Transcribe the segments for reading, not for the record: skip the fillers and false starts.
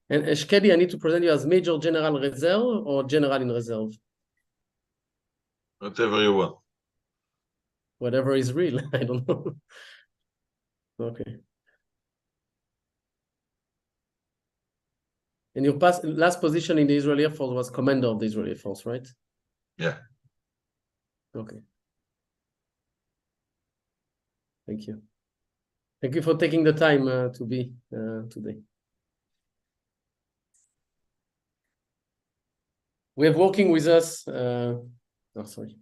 And Shkedi, I need to present you as Major General Reserve or General in Reserve? Whatever you want. Whatever is real, I don't know. Okay. And your last position in the Israeli Air Force was commander of the Israeli Air Force, right? Yeah. Okay. Thank you. Thank you for taking the time to be today. We have working with us. Oh, sorry.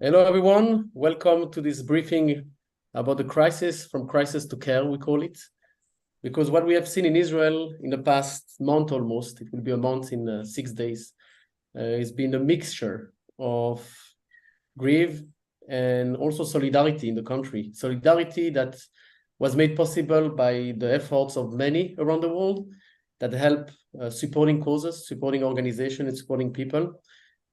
Hello, everyone. Welcome to this briefing about the crisis, from crisis to care, we call it. Because what we have seen in Israel in the past month almost, it will be a month in 6 days, has been a mixture of grief and also solidarity in the country. Solidarity that was made possible by the efforts of many around the world that help supporting causes, supporting organizations, and supporting people.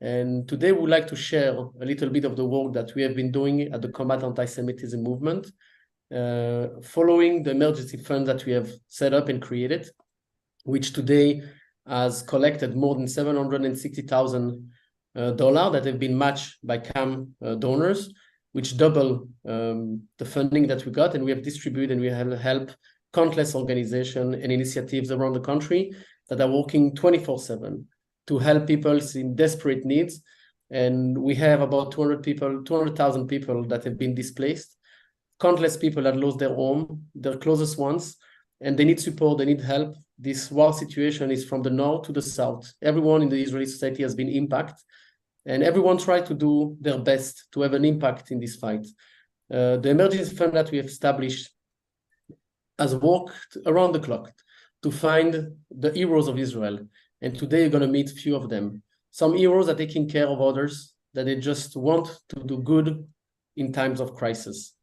And today we'd like to share a little bit of the work that we have been doing at the Combat Anti-Semitism movement, following the emergency fund that we have set up and created, which today has collected more than $760,000 that have been matched by CAM donors, which double the funding that we got, and we have distributed and we have helped countless organizations and initiatives around the country that are working 24/7 to help people in desperate needs. And we have about 200,000 people that have been displaced, countless people that lost their home, their closest ones, and they need support, they need help. This war situation is from the north to the south. Everyone in the Israeli society has been impacted, and everyone tried to do their best to have an impact in this fight. The emergency fund that we have established has worked around the clock to find the heroes of Israel. And today you're going to meet a few of them. Some heroes are taking care of others, that they just want to do good in times of crisis.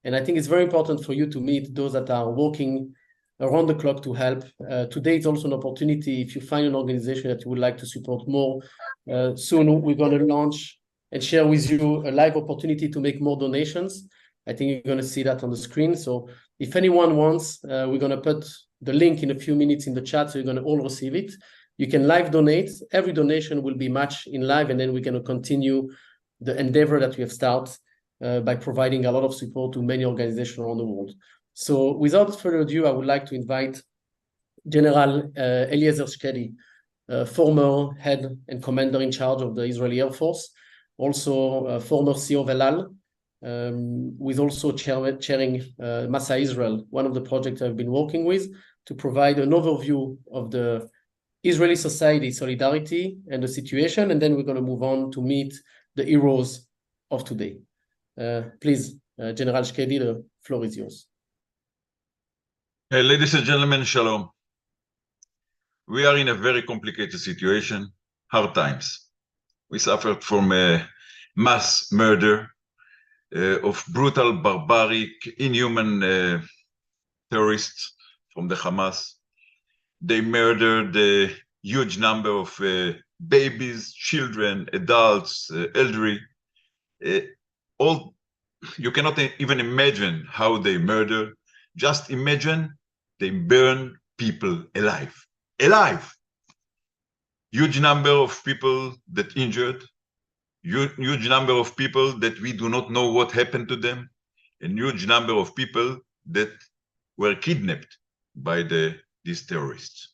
And I think it's very important for you to meet those that are working around the clock to help. Today it's also an opportunity, if you find an organization that you would like to support more. Soon we're going to launch and share with you a live opportunity to make more donations. I think you're going to see that on the screen. So if anyone wants, we're going to put the link in a few minutes in the chat, so you're going to all receive it. You can live donate. Every donation will be matched in live, and then we're going to continue the endeavor that we have started by providing a lot of support to many organizations around the world. So without further ado, I would like to invite General Eliezer Shkedi, former head and commander in charge of the Israeli Air Force, also former CEO of El Al, who is also chairing Masa Israel, one of the projects I've been working with, to provide an overview of the Israeli society solidarity and the situation, and then we're going to move on to meet the heroes of today. Please, General Shkedi, the floor is yours. Hey, ladies and gentlemen, shalom. We are in a very complicated situation, hard times. We suffered from a mass murder of brutal, barbaric, inhuman terrorists from the Hamas. They murdered a huge number of babies, children, adults, elderly. You cannot even imagine how they murder. Just imagine they burn people alive. Alive! Huge number of people that injured. huge number of people that we do not know what happened to them, a huge number of people that were kidnapped by these terrorists.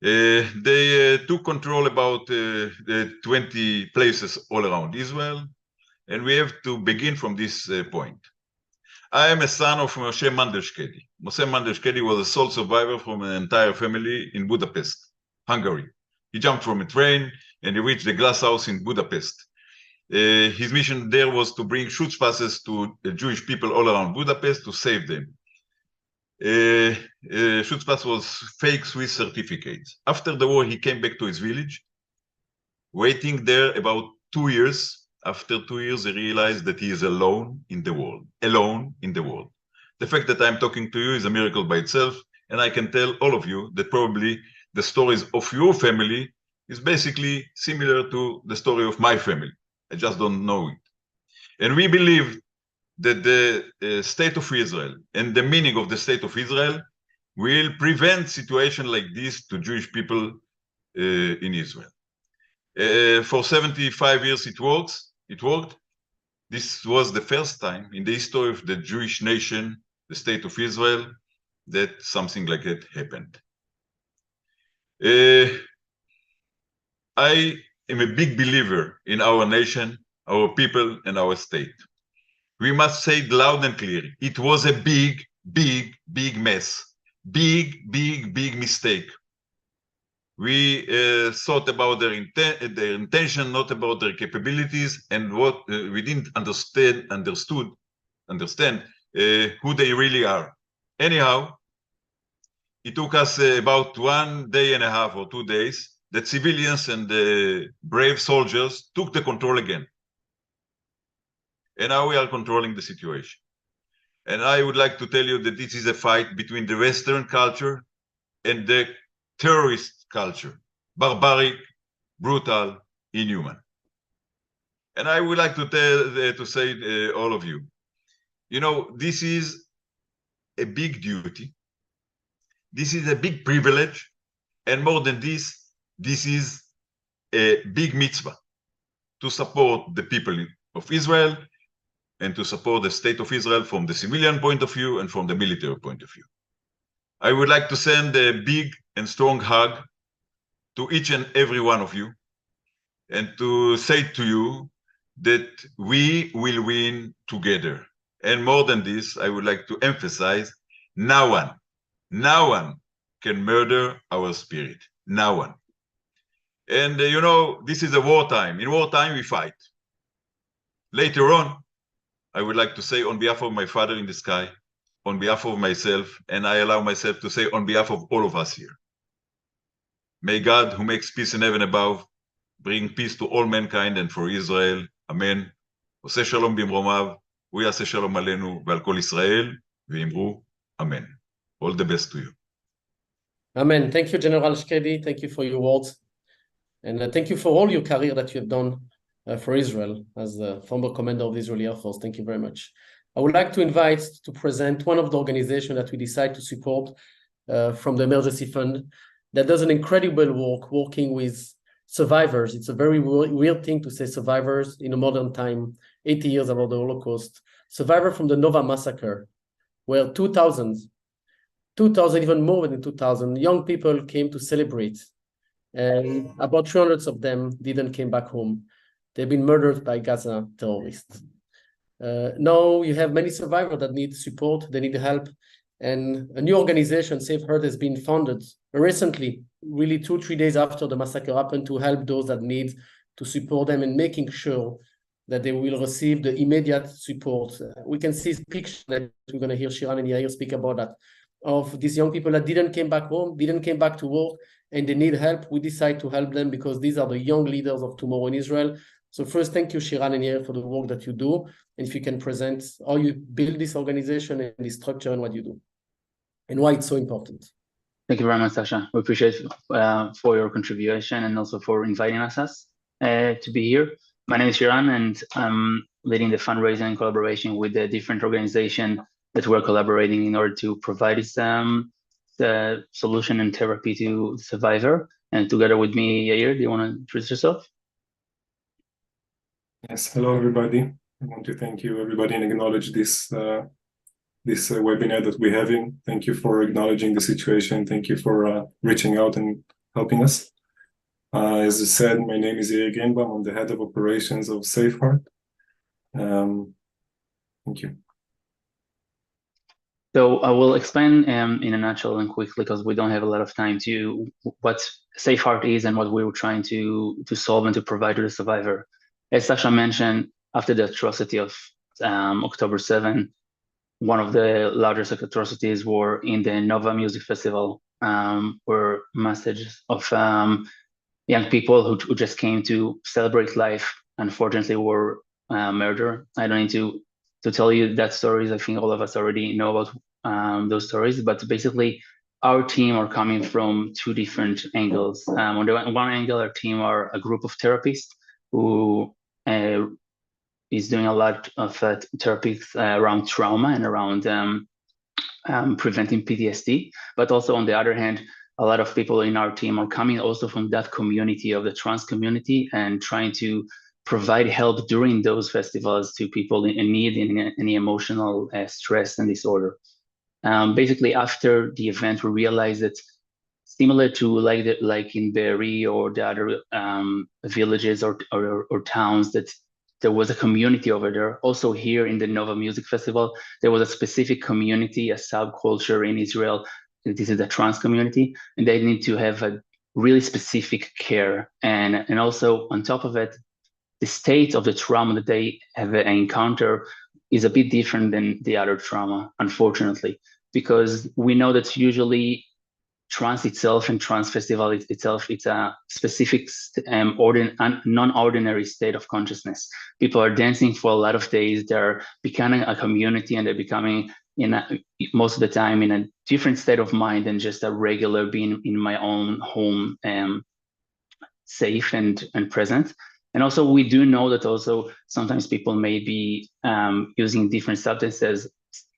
They took control about 20 places all around Israel, and we have to begin from this point. I am a son of Moshe Mandelskeddy. Moshe Mandelskeddy was a sole survivor from an entire family in Budapest, Hungary. He jumped from a train and he reached the glass house in Budapest. His mission there was to bring Schutzpasses to Jewish people all around Budapest to save them. Schutzpass was fake Swiss certificates. After the war, he came back to his village, waiting there about 2 years. After 2 years, he realized that he is alone in the world, alone in the world. The fact that I'm talking to you is a miracle by itself, and I can tell all of you that probably the stories of your family is basically similar to the story of my family. I just don't know it. And we believe that the state of Israel and the meaning of the state of Israel will prevent situation like this to Jewish people in Israel. For 75 years it worked. This was the first time in the history of the Jewish nation, the state of Israel, that something like that happened. I am a big believer in our nation, our people, and our state. We must say it loud and clear. It was a big, big, big mess. Big, big, big mistake. We thought about their intention, not about their capabilities, and what we didn't understand who they really are. Anyhow, it took us about 1.5 days or 2 days that civilians and brave soldiers took the control again. And now we are controlling the situation. And I would like to tell you that this is a fight between the Western culture and the terrorist culture, barbaric, brutal, inhuman. And I would like to say all of you, this is a big duty. This is a big privilege. And more than this is a big mitzvah to support the people of Israel and to support the state of Israel from the civilian point of view and from the military point of view. I would like to send a big and strong hug to each and every one of you and to say to you that we will win together. And more than this, I would like to emphasize, no one can murder our spirit. No one. And this is a wartime. In wartime, we fight. Later on, I would like to say on behalf of my Father in the sky, on behalf of myself, and I allow myself to say on behalf of all of us here. May God, who makes peace in heaven above, bring peace to all mankind and for Israel. Amen. עושה שלום במרומיו, הוא יעשה שלום עלינו ועל כל ישראל, ואמרו אמן. All the best to you. Amen. Thank you, General Shkedi. Thank you for your words. And thank you for all your career that you have done for Israel as the former commander of the Israeli Air Force. Thank you very much. I would like to invite to present one of the organizations that we decide to support from the emergency fund that does an incredible work working with survivors. It's a very weird thing to say survivors in a modern time, 80 years about the Holocaust. Survivor from the Nova massacre, where 2,000, even more than 2,000 young people came to celebrate. And about 300 of them didn't came back home. They've been murdered by Gaza terrorists. Now you have many survivors that need support, they need help. And a new organization, Safe Heart, has been founded recently, really 2-3 days after the massacre happened, to help those that need to support them and making sure that they will receive the immediate support. We can see pictures that we're going to hear Shiran and Yair speak about that, of these young people that didn't came back home, didn't came back to work, and they need help. We decide to help them because these are the young leaders of tomorrow in Israel. So first, thank you, Shiran and Yair, for the work that you do. And if you can present how you build this organization and the structure and what you do, and why it's so important. Thank you very much, Sasha. We appreciate for your contribution and also for inviting us to be here. My name is Shiran, and I'm leading the fundraising and collaboration with the different organizations that we're collaborating in order to provide the solution and therapy to the survivor. And together with me, Yair, do you want to introduce yourself? Yes, hello everybody. I want to thank you everybody and acknowledge this webinar that we're having. Thank you for acknowledging the situation. Thank you for reaching out and helping us. As I said, my name is Yair Greenbaum. I'm the head of operations of Safeheart. Thank you. So I will explain in a nutshell and quickly, because we don't have a lot of time, to what Safeheart is and what we were trying to solve and to provide to the survivor. As Sasha mentioned, after the atrocity of October 7, one of the largest atrocities were in the Nova Music Festival, where messages of young people who just came to celebrate life, unfortunately, were murdered. I don't need to tell you that stories. I think all of us already know about those stories. But basically, our team are coming from two different angles. On the one angle, our team are a group of therapists who is doing a lot of therapies around trauma and around preventing PTSD. But also, on the other hand, a lot of people in our team are coming also from that community of the trans community and trying to provide help during those festivals to people in need, in any emotional stress and disorder. Basically, after the event, we realized that similar to like in Be'eri or the other villages or towns, that there was a community over there. Also here in the Nova Music Festival, there was a specific community, a subculture in Israel. This is the trans community, and they need to have a really specific care. And also on top of it, the state of the trauma that they have encountered is a bit different than the other trauma, unfortunately, because we know that usually trans itself and trans festival itself, it's a specific non-ordinary state of consciousness. People are dancing for a lot of days. They're becoming a community, and they're becoming most of the time in a different state of mind than just a regular being in my own home, safe and present. And also, we do know that also sometimes people may be using different substances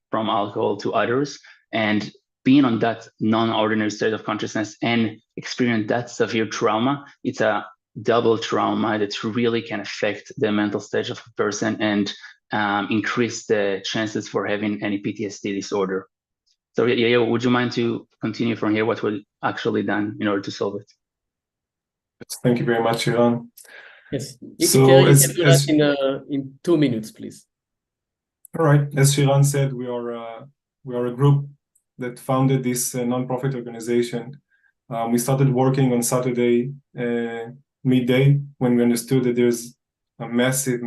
from alcohol to others, and being on that non-ordinary state of consciousness and experience that severe trauma, it's a double trauma that really can affect the mental state of a person and increase the chances for having any PTSD disorder. So Yair, would you mind to continue from here what we've actually done in order to solve it? Yes, thank you very much, Iran. Yes. So you can do that in 2 minutes, please. All right. As Shiran said, we are a group that founded this nonprofit organization. We started working on Saturday midday when we understood that there's a massive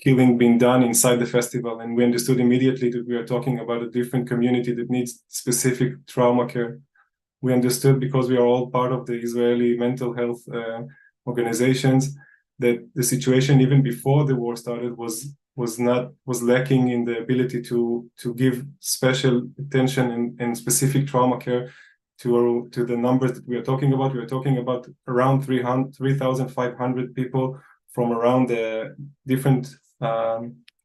killing being done inside the festival, and we understood immediately that we are talking about a different community that needs specific trauma care. We understood, because we are all part of the Israeli mental health organizations, that the situation even before the war started was lacking in the ability to give special attention and specific trauma care to the numbers that we are talking about. We are talking about around 3,500 people from around the different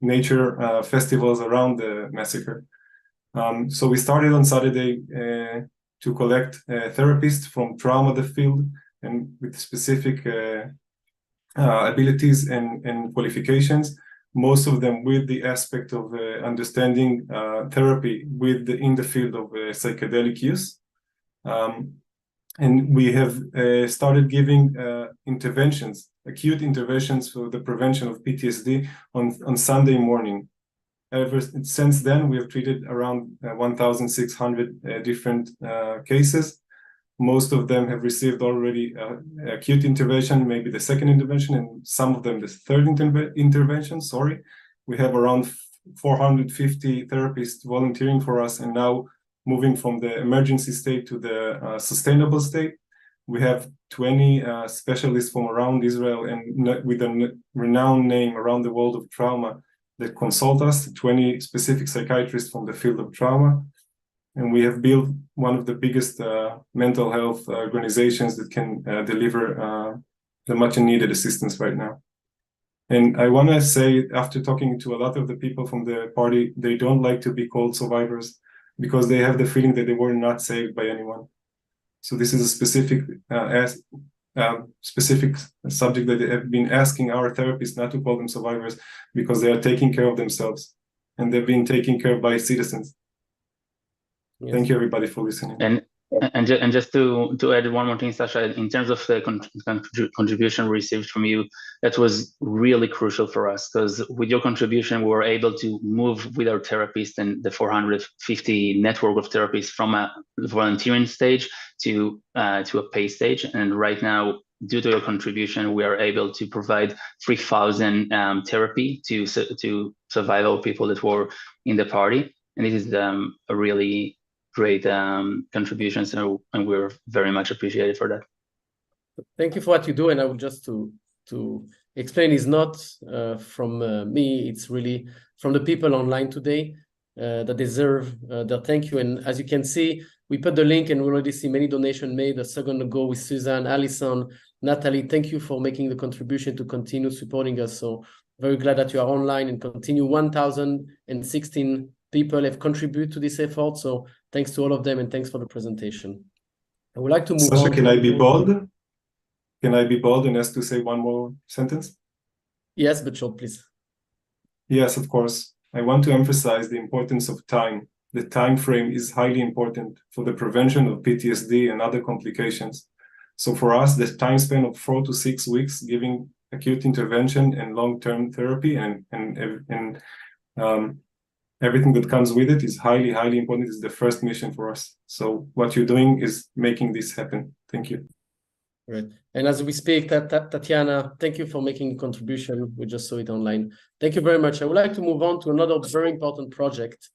nature festivals around the massacre. So we started on Saturday to collect therapists from trauma the field and with specific abilities and qualifications, most of them with the aspect of understanding therapy in the field of psychedelic use. And we have started giving interventions, acute interventions for the prevention of PTSD on Sunday morning. Ever since then, we have treated around 1,600 different cases. Most of them have received already acute intervention, maybe the second intervention, and some of them the third intervention. We have around 450 therapists volunteering for us, and now moving from the emergency state to the sustainable state. We have 20 specialists from around Israel and with a renowned name around the world of trauma that consult us, 20 specific psychiatrists from the field of trauma. And we have built one of the biggest mental health organizations that can deliver the much needed assistance right now. And I want to say, after talking to a lot of the people from the party, they don't like to be called survivors because they have the feeling that they were not saved by anyone. So this is a specific specific subject that they have been asking our therapists not to call them survivors because they are taking care of themselves and they've been taken care of by citizens. Yes. Thank you, everybody, for listening. And just to add one more thing, Sasha, in terms of the contribution we received from you, that was really crucial for us, because with your contribution, we were able to move with our therapists and the 450 network of therapists from a volunteering stage to a pay stage. And right now, due to your contribution, we are able to provide 3,000 therapy to survival people that were in the party. And this is a really great contributions, and we're very much appreciated for that. Thank you for what you do, and I would just to explain, is not from me, it's really from the people online today that deserve their thank you. And as you can see, we put the link and we already see many donations made a second ago with Suzanne, Alison, Natalie. Thank you for making the contribution to continue supporting us. So very glad that you are online and continue. 1,016 people have contributed to this effort. So thanks to all of them, and thanks for the presentation. I would like to move Sasha, on. Can I be bold? Can I be bold and ask to say one more sentence? Yes, but short, please. Yes, of course. I want to emphasize the importance of time. The time frame is highly important for the prevention of PTSD and other complications. So for us, the time span of 4 to 6 weeks, giving acute intervention and long-term therapy and everything that comes with it is highly, highly important. It's the first mission for us. So what you're doing is making this happen. Thank you. Right. And as we speak, Tatiana, thank you for making a contribution. We just saw it online. Thank you very much. I would like to move on to another very important project,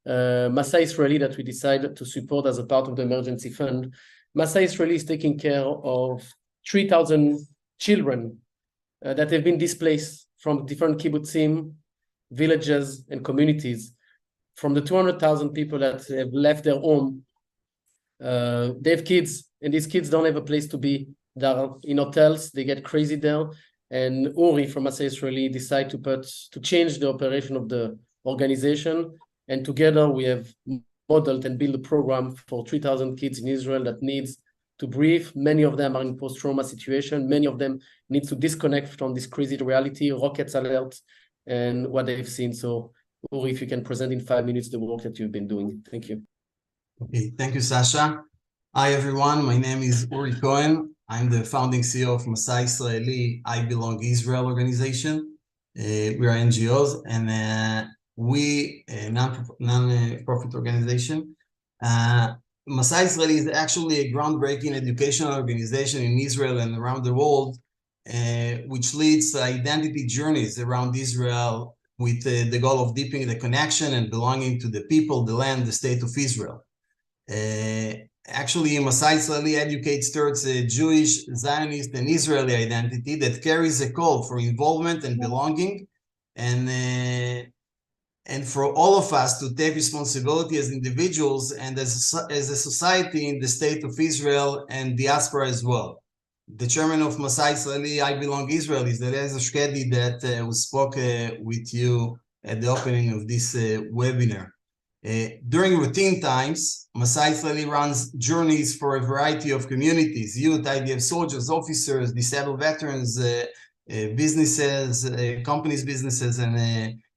Masai Israeli, that we decided to support as a part of the emergency fund. Masai Israeli is taking care of 3,000 children that have been displaced from different kibbutzim, villages, and communities. From the 200,000 people that have left their home, they have kids, and these kids don't have a place to be. They're in hotels, they get crazy there. And Uri from Masai Israeli decided to change the operation of the organization. And together we have modeled and built a program for 3,000 kids in Israel that needs to breathe. Many of them are in post-trauma situation. Many of them need to disconnect from this crazy reality, rockets alert, and what they've seen. So, Uri, if you can present in 5 minutes the work that you've been doing. Thank you. Okay, thank you, Sasha. Hi, everyone. My name is Uri Cohen. I'm the founding CEO of Masai Israeli, I Belong Israel organization. We are NGOs, and we a non-profit organization. Masai Israeli is actually a groundbreaking educational organization in Israel and around the world, which leads identity journeys around Israel with the goal of deepening the connection and belonging to the people, the land, the state of Israel. Actually, Masai Israeli educates towards a Jewish, Zionist, and Israeli identity that carries a call for involvement and belonging, and for all of us to take responsibility as individuals and as a society in the state of Israel and diaspora as well. The chairman of Masai Israeli, I Belong Israel, is Eliezer Shkedi that spoke with you at the opening of this webinar. During routine times, Masai Israeli runs journeys for a variety of communities: youth, IDF soldiers, officers, disabled veterans, businesses, companies, businesses, and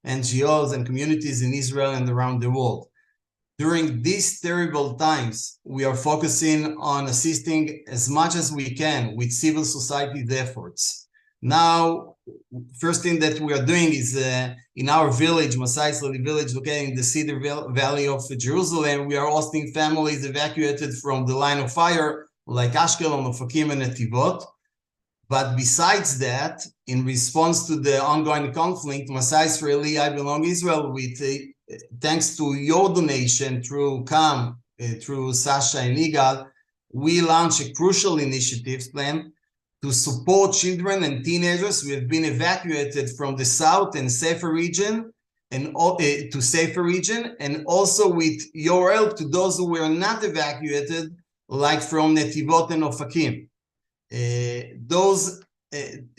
NGOs and communities in Israel and around the world. During these terrible times, we are focusing on assisting as much as we can with civil society's efforts. Now, first thing that we are doing is in our village, Masai Israeli village, located in the Cedar Valley of Jerusalem, we are hosting families evacuated from the line of fire, like Ashkelon, Ofakim, and Netivot. But besides that, in response to the ongoing conflict, Masai Israeli, I Belong Israel, with thanks to your donation through CAM, through Sasha and Igal, we launched a crucial initiatives plan to support children and teenagers who have been evacuated from the south and safer region, and to safer region, and also with your help to those who were not evacuated, like from Netivot and Ofakim.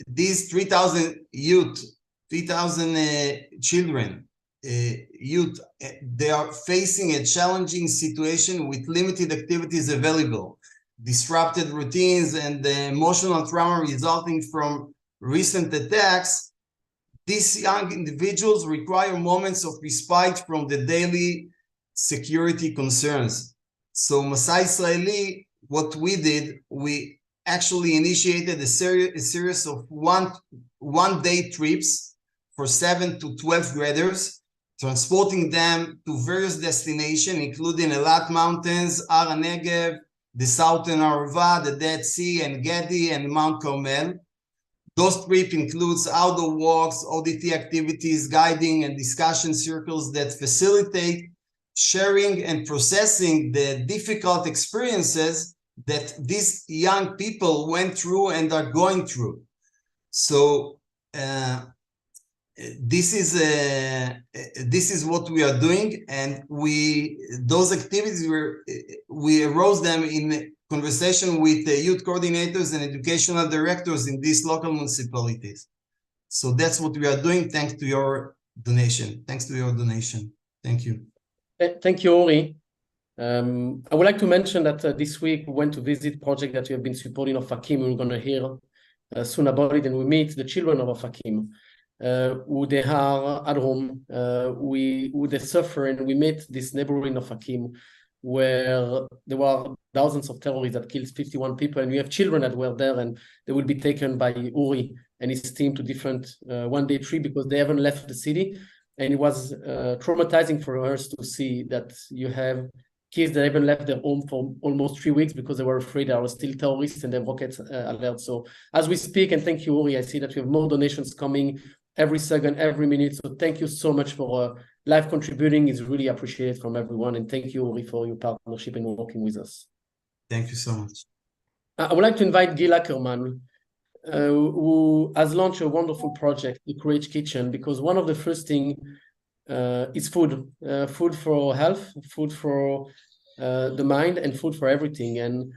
These 3,000 youth, 3,000 children, youth, they are facing a challenging situation with limited activities available. disrupted routines and the emotional trauma resulting from recent attacks, these young individuals require moments of respite from the daily security concerns. So Masai Israeli, what we did, we actually initiated a series of one-day trips for 7 to 12 graders, transporting them to various destinations, including Elat Mountains, Har HaNegev, the Southern Arava, the Dead Sea, and Gedi, and Mount Carmel. Those trips includes outdoor walks, ODT activities, guiding, and discussion circles that facilitate sharing and processing the difficult experiences that these young people went through and are going through. So this is what we are doing, and those activities we arose them in conversation with the youth coordinators and educational directors in these local municipalities. So that's what we are doing. Thanks to your donation. Thank you. Thank you, Ori. I would like to mention that this week we went to visit project that we have been supporting of Akim. We're going to hear soon about it, and we meet the children of Akim, who they are at home, who they suffer, and we met this neighborhood of Akim, where there were thousands of terrorists that killed 51 people, and we have children that were there, and they will be taken by Uri and his team to different one-day trip because they haven't left the city. And it was traumatizing for us to see that you have kids that haven't left their home for almost 3 weeks because they were afraid there were still terrorists and they have rockets alert. So as we speak, and thank you, Uri, I see that we have more donations coming every second, every minute. So thank you so much for live contributing. It's really appreciated from everyone. And thank you, Uri, for your partnership and working with us. Thank you so much. I would like to invite Gil Ackerman, who has launched a wonderful project, the Courage Kitchen, because one of the first things is food. Food for health, food for the mind, and food for everything. And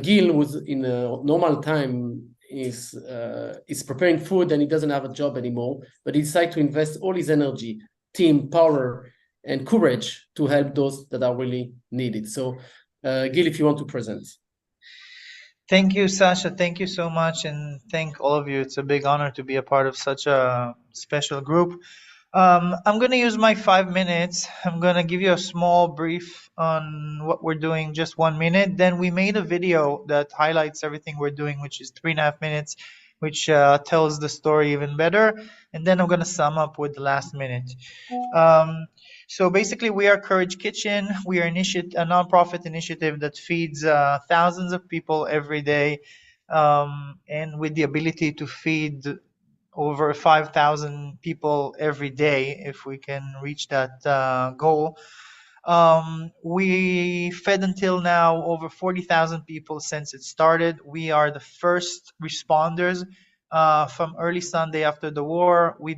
Gil was in a normal time is preparing food, and he doesn't have a job anymore, but he decided to invest all his energy, team, power, and courage to help those that are really needed. So Gil, if you want to present. Thank you, Sasha. Thank you so much, and thank all of you. It's a big honor to be a part of such a special group. I'm going to use my 5 minutes. I'm going to give you a small brief on what we're doing, just 1 minute. Then we made a video that highlights everything we're doing, which is 3.5 minutes, which tells the story even better. And then I'm going to sum up with the last minute. So basically, we are Courage Kitchen. We are a nonprofit initiative that feeds thousands of people every day, and with the ability to feed over 5,000 people every day if we can reach that goal. We fed until now over 40,000 people since it started. We are the first responders from early Sunday after the war. We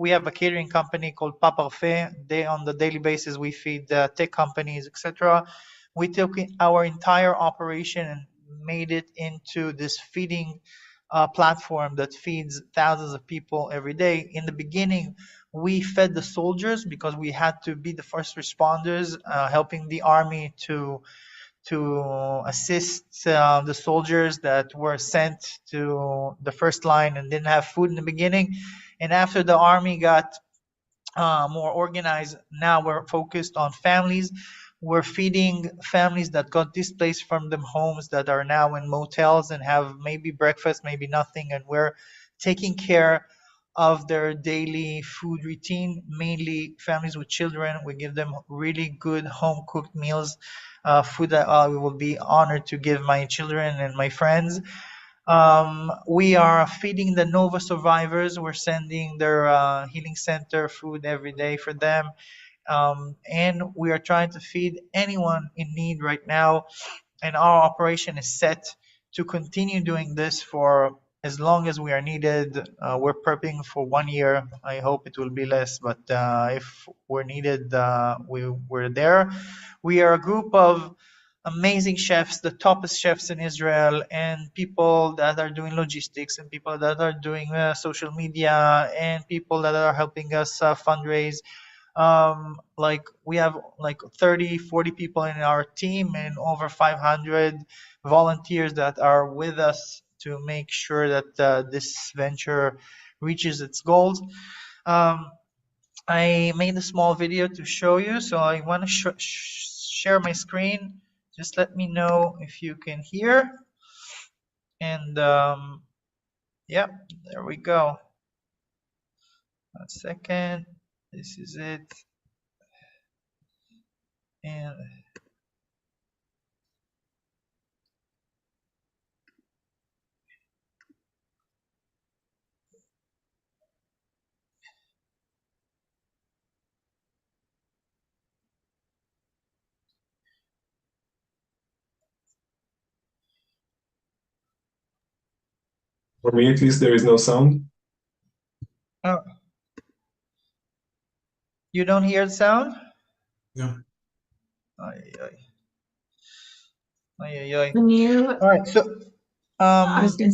have a catering company called Pas Parfait. On the daily basis, we feed tech companies, etc. We took our entire operation and made it into this feeding platform that feeds thousands of people every day. In the beginning, we fed the soldiers because we had to be the first responders, helping the army to assist the soldiers that were sent to the first line and didn't have food in the beginning. And after the army got more organized, now we're focused on families. We're feeding families that got displaced from their homes that are now in motels and have maybe breakfast, maybe nothing. And we're taking care of their daily food routine, mainly families with children. We give them really good home-cooked meals, food that we will be honored to give my children and my friends. We are feeding the Nova survivors. We're sending their healing center food every day for them. And we are trying to feed anyone in need right now. And our operation is set to continue doing this for as long as we are needed. We're prepping for 1 year. I hope it will be less, but if we're needed, we're there. We are a group of amazing chefs, the toppest chefs in Israel, and people that are doing logistics, and people that are doing social media, and people that are helping us fundraise. Like we have like 30, 40 people in our team and over 500 volunteers that are with us to make sure that this venture reaches its goals. I made a small video to show you, so I want to share my screen. Just let me know if you can hear. And yeah, there we go. 1 second. This is it. And For me, at least, there is no sound. oh, you don't hear the sound? No. Ay, ay. Ay, ay, ay. Can you? All right, so I was gonna.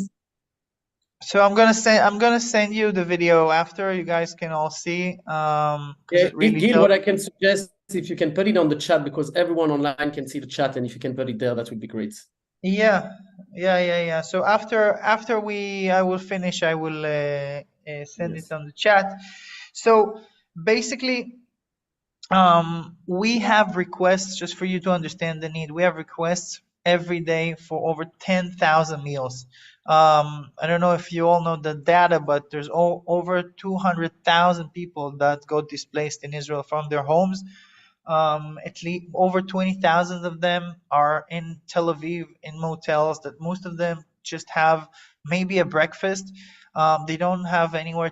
so I'm gonna send you the video after, you guys can all see. Yeah, it really Gil, tells. what I can suggest, if you can put it on the chat, because everyone online can see the chat, and if you can put it there, that would be great. Yeah. So after I will finish, I will send Yes. it on the chat. So basically, we have requests, just for you to understand the need. We have requests every day for over 10,000 meals. I don't know if you all know the data, but there's over 200,000 people that go displaced in Israel from their homes. At least over 20,000 of them are in Tel Aviv in motels that most of them just have maybe a breakfast. They don't have anywhere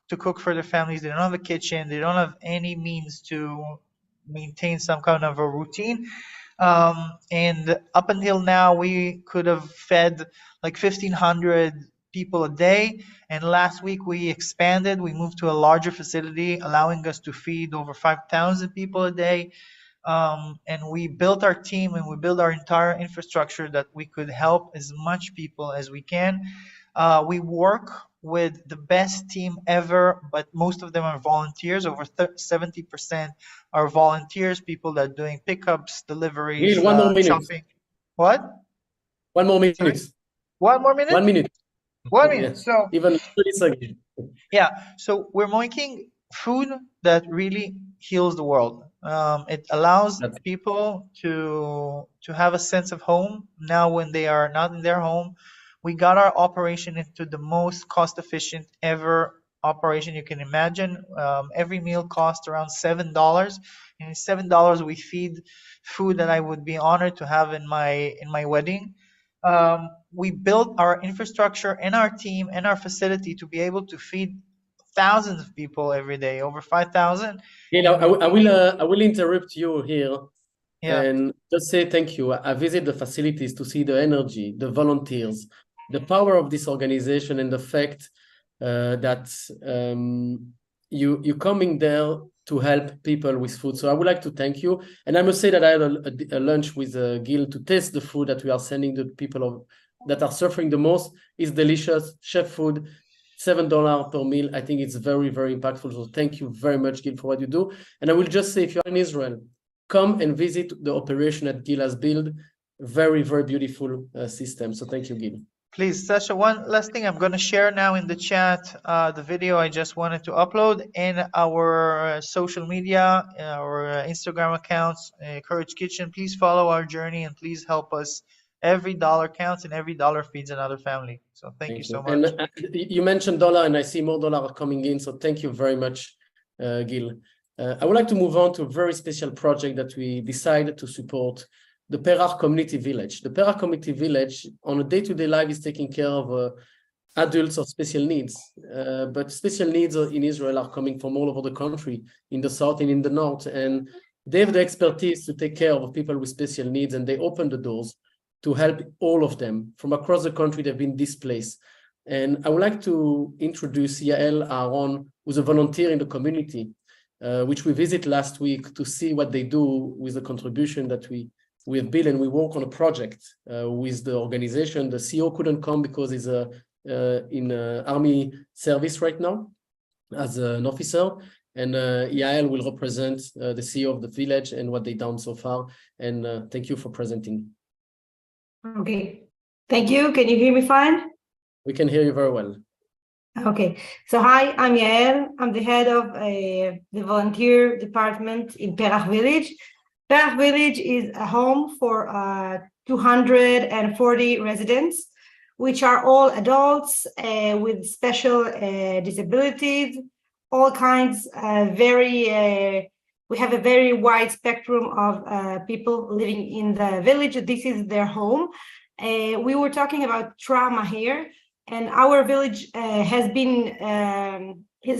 to cook for their families. They don't have a kitchen. They don't have any means to maintain some kind of a routine. And up until now, we could have fed like 1,500 people a day. And last week we expanded. We moved to a larger facility, allowing us to feed over 5,000 people a day. And we built our team and we built our entire infrastructure that we could help as much people as we can. We work with the best team ever, but most of them are volunteers. Over 70% are volunteers, people that are doing pickups, deliveries, Gil, one more minute. shopping. What? 1 more minute. Sorry? 1 more minute? 1 minute. 1 minute. Yeah. So Even 30 seconds. yeah, so we're making food that really heals the world. It allows That's- people to have a sense of home now when they are not in their home. We got our operation into the most cost-efficient ever operation you can imagine. Every meal costs around $7, and in $7 we feed food that I would be honored to have in my wedding. We built our infrastructure and our team and our facility to be able to feed thousands of people every day, over 5,000. Gil, I will interrupt you here. Yeah. And just say thank you. I visit the facilities to see the energy, the volunteers, the power of this organization, and the fact that you coming there to help people with food. So I would like to thank you. And I must say that I had a lunch with Gil to taste the food that we are sending to people that are suffering the most. It's delicious, chef food, $7 per meal. I think it's very, very impactful. So thank you very much, Gil, for what you do. And I will just say, if you're in Israel, come and visit the operation that Gil has built. Very, very beautiful system. So thank you, Gil. Please, Sasha, one last thing. I'm going to share now in the chat the video I just wanted to upload in our social media, our Instagram accounts, Courage Kitchen. Please follow our journey and please help us. Every dollar counts and every dollar feeds another family. So thank you so much. And you mentioned dollar, and I see more dollar coming in. So thank you very much, Gil. I would like to move on to a very special project that we decided to support, the Perach Community Village. The Perach Community Village on a day-to-day life is taking care of adults of special needs. But special needs in Israel are coming from all over the country, in the south and in the north. And they have the expertise to take care of people with special needs, and they open the doors to help all of them. From across the country, they've been displaced. And I would like to introduce Yael Aaron, who's a volunteer in the community, which we visited last week to see what they do with the contribution that we have built. And we work on a project with the organization. The CEO couldn't come because he's in Army service right now as an officer. And Yael will represent the CEO of the village and what they've done so far. And thank you for presenting. Okay, thank you. Can you hear me fine? We can hear you very well. Okay, so hi, I'm Yael. I'm the head of the volunteer department in Perach Village. Perach Village is a home for 240 residents, which are all adults with special disabilities, all kinds, we have a very wide spectrum of people living in the village. This is their home. We were talking about trauma here, and our village has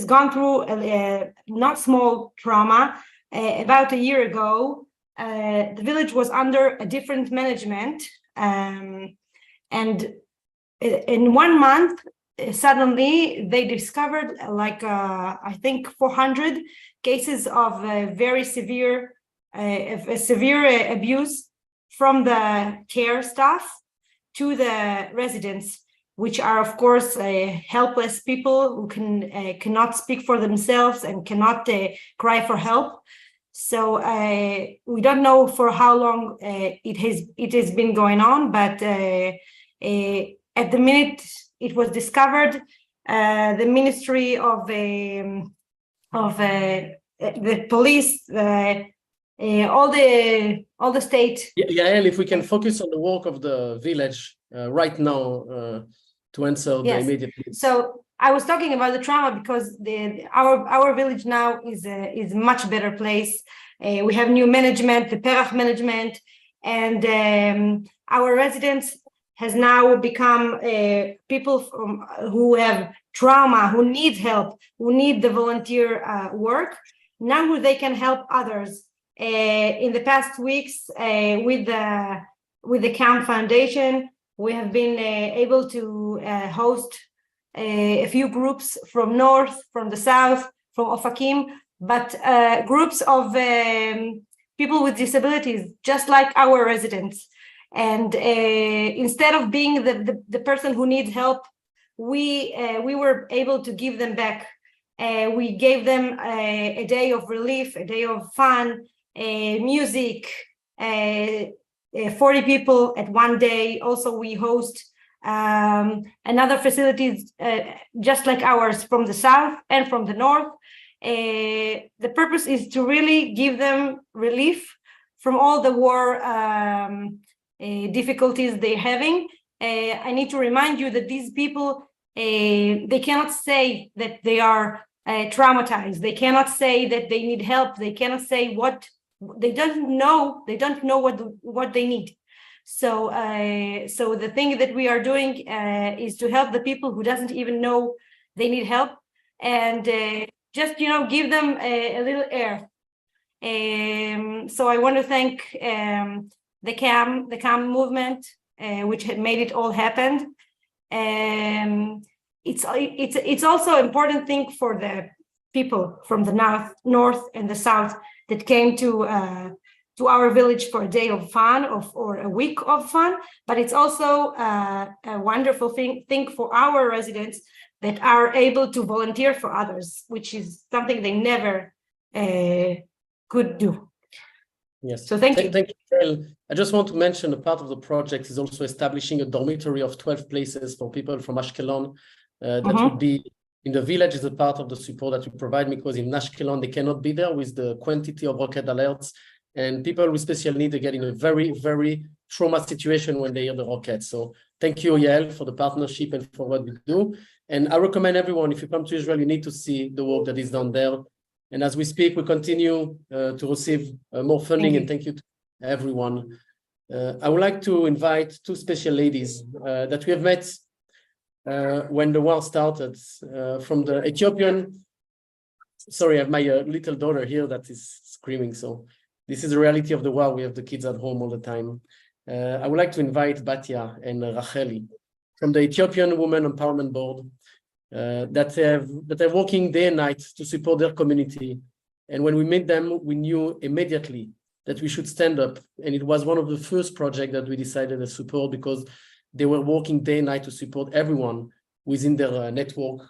gone through a not small trauma. About a year ago, the village was under a different management, and in 1 month, suddenly they discovered I think 400 cases of very severe abuse from the care staff to the residents, which are of course helpless people who cannot speak for themselves and cannot cry for help. So we don't know for how long it has been going on, but at the minute it was discovered, the Ministry of the police, all the state. Yael, if we can focus on the work of the village right now to answer the immediate needs. So I was talking about the trauma because our village now is a much better place. We have new management, the Perach management, and our residents has now become people who have trauma, who need help, who need the volunteer work. Now they can help others. In the past weeks, with the CAMP Foundation, we have been able to host a few groups from north, from the south, from Ofakim, but groups of people with disabilities, just like our residents. And instead of being the person who needs help, we were able to give them back. We gave them a day of relief, a day of fun, music, 40 people at one day. Also, we host another facilities just like ours from the south and from the north. The purpose is to really give them relief from all the war difficulties they're having. I need to remind you that these people, they cannot say that they are traumatized. They cannot say that they need help. They cannot say what they don't know. They don't know what they need. So the thing that we are doing is to help the people who doesn't even know they need help, and just give them a little air. So I want to thank the CAM movement, which had made it all happen. It's also an important thing for the people from the north and the south that came to our village for a day of fun or a week of fun. But it's also a wonderful thing for our residents that are able to volunteer for others, which is something they never could do. Yes. So thank you. Thank you, Yael. I just want to mention a part of the project is also establishing a dormitory of 12 places for people from Ashkelon. That would be in the village is a part of the support that we provide, because in Ashkelon they cannot be there with the quantity of rocket alerts, and people with special needs get in a very, very trauma situation when they hear the rockets. So thank you, Yael, for the partnership and for what we do. And I recommend everyone, if you come to Israel, you need to see the work that is done there. And as we speak, we continue to receive more funding, and thank you to everyone. I would like to invite two special ladies that we have met when the war started, from the Ethiopian. Sorry, I have my little daughter here that is screaming. So this is the reality of the war. We have the kids at home all the time. I would like to invite Batya and Racheli from the Ethiopian Women Empowerment Board that are working day and night to support their community. And when we met them, we knew immediately that we should stand up. And it was one of the first projects that we decided to support, because they were working day and night to support everyone within their network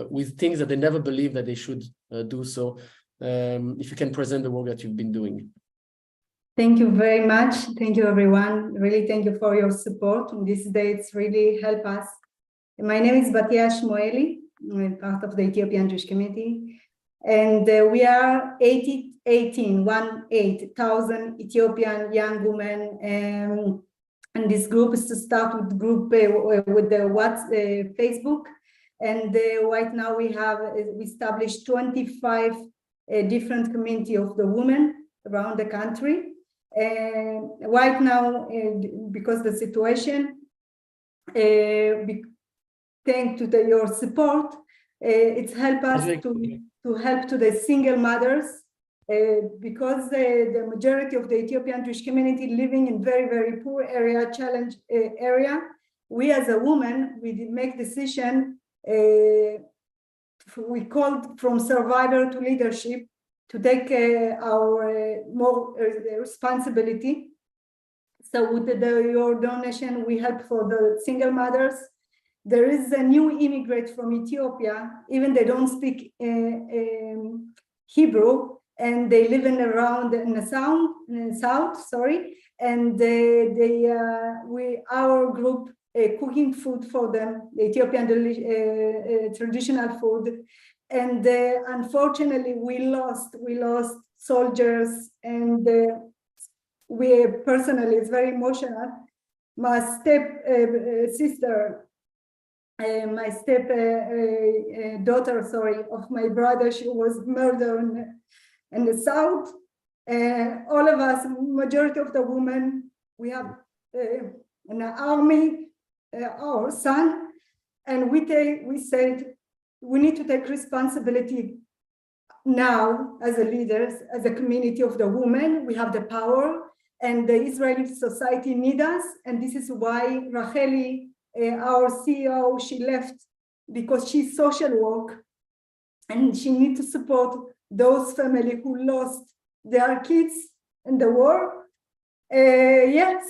with things that they never believed that they should do. So if you can present the work that you've been doing. Thank you very much. Thank you, everyone. Really, thank you for your support. On this day, it's really helped us. My name is Batia Shmueli. I'm part of the Ethiopian Jewish Community. And we are 18,000 Ethiopian young women. And this group is to start with with the Facebook. And right now we established 25 different community of the women around the country. Right now, because the situation, thanks to your support, it's helped us to help to the single mothers, because the majority of the Ethiopian Jewish community living in very, very poor area, challenged area. We as a woman, we make decision, we called from survivor to leadership to take our more responsibility. So with your donation, we help for the single mothers. There is a new immigrant from Ethiopia, even they don't speak Hebrew, and they live around in the south, and our group cooking food for them, the Ethiopian traditional food. And unfortunately, we lost soldiers, and we personally, it's very emotional. My daughter, of my brother, she was murdered in the south. All of us, majority of the women, we have in the army, our son, and we said, we need to take responsibility now as a leaders, as a community of the women. We have the power, and the Israeli society needs us. And this is why Racheli, our CEO, she left because she's social work, and she needs to support those families who lost their kids in the war.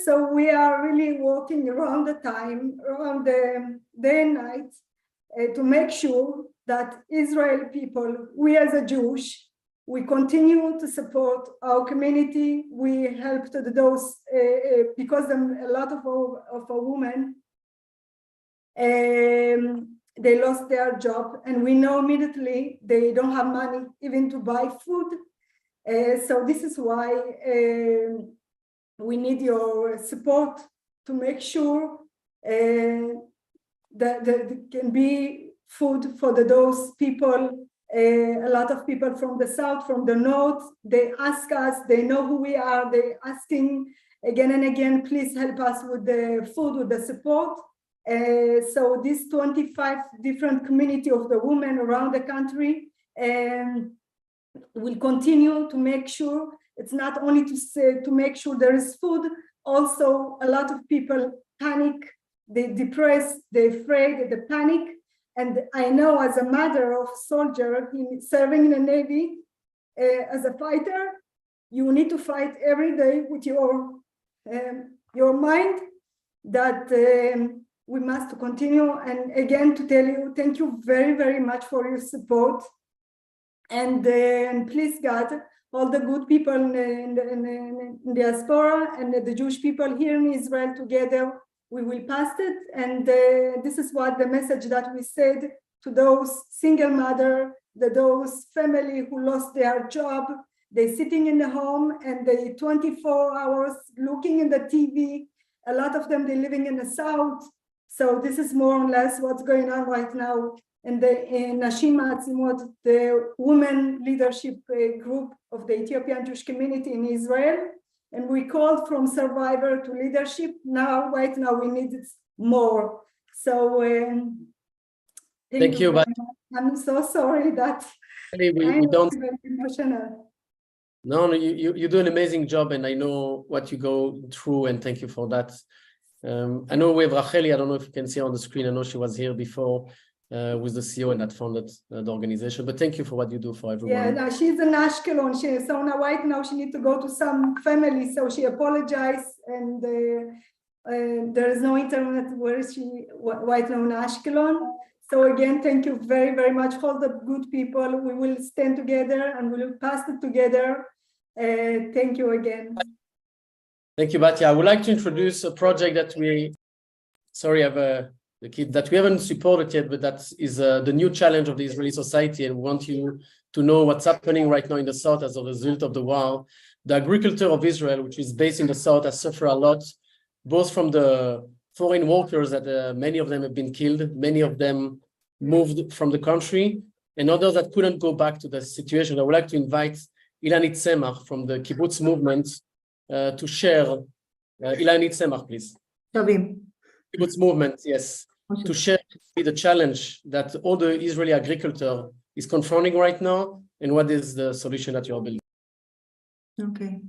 So we are really working around the time, around the day and night, to make sure that Israeli people, we as a Jewish, we continue to support our community. We help to those, because a lot of our women, they lost their job, and we know immediately they don't have money even to buy food. So this is why we need your support to make sure that there can be food for those people. A lot of people from the south, from the north, they ask us, they know who we are, they're asking again and again, please help us with the food, with the support. So this 25 different community of the women around the country will continue to make sure it's not only to make sure there is food, also a lot of people panic, they depressed, they're afraid, they panic. And I know as a mother of soldier serving in the Navy, as a fighter, you need to fight every day with your mind that we must continue. And again, to tell you, thank you very, very much for your support. And please God, all the good people in the diaspora and the Jewish people here in Israel together, we will pass it. And this is what the message that we said to those single mother, those family who lost their job. They're sitting in the home and they 24 hours looking in the TV. A lot of them, they're living in the south. So this is more or less what's going on right now in Nashim Ma'atzimot, the women leadership group of the Ethiopian Jewish community in Israel. And we called from survivor to leadership. Right now we need more. So thank you. I'm so sorry that we don't. Very emotional. No, you do an amazing job, and I know what you go through, and thank you for that. I know we have Racheli. I don't know if you can see her on the screen. I know she was here before with the CEO and that founded the organization. But thank you for what you do for everyone. Yeah, no, she's in Ashkelon. So now right now she needs to go to some family. So she apologized, and there is no internet where is she right now in Ashkelon. So again, thank you very, very much for the good people. We will stand together and we will pass it together. Thank you again. Thank you, Batya. I would like to introduce a project that the kid that we haven't supported yet, but that is the new challenge of the Israeli society, and we want you to know what's happening right now in the south as a result of the war. The agriculture of Israel, which is based in the south, has suffered a lot, both from the foreign workers that many of them have been killed, many of them moved from the country, and others that couldn't go back to the situation. I would like to invite Ilanit Semach from the kibbutz movement to share. Ilanit Semach, please. Shavim. Kibbutz movement, yes. To share the challenge that all the Israeli agriculture is confronting right now, and what is the solution that you are building. Okay.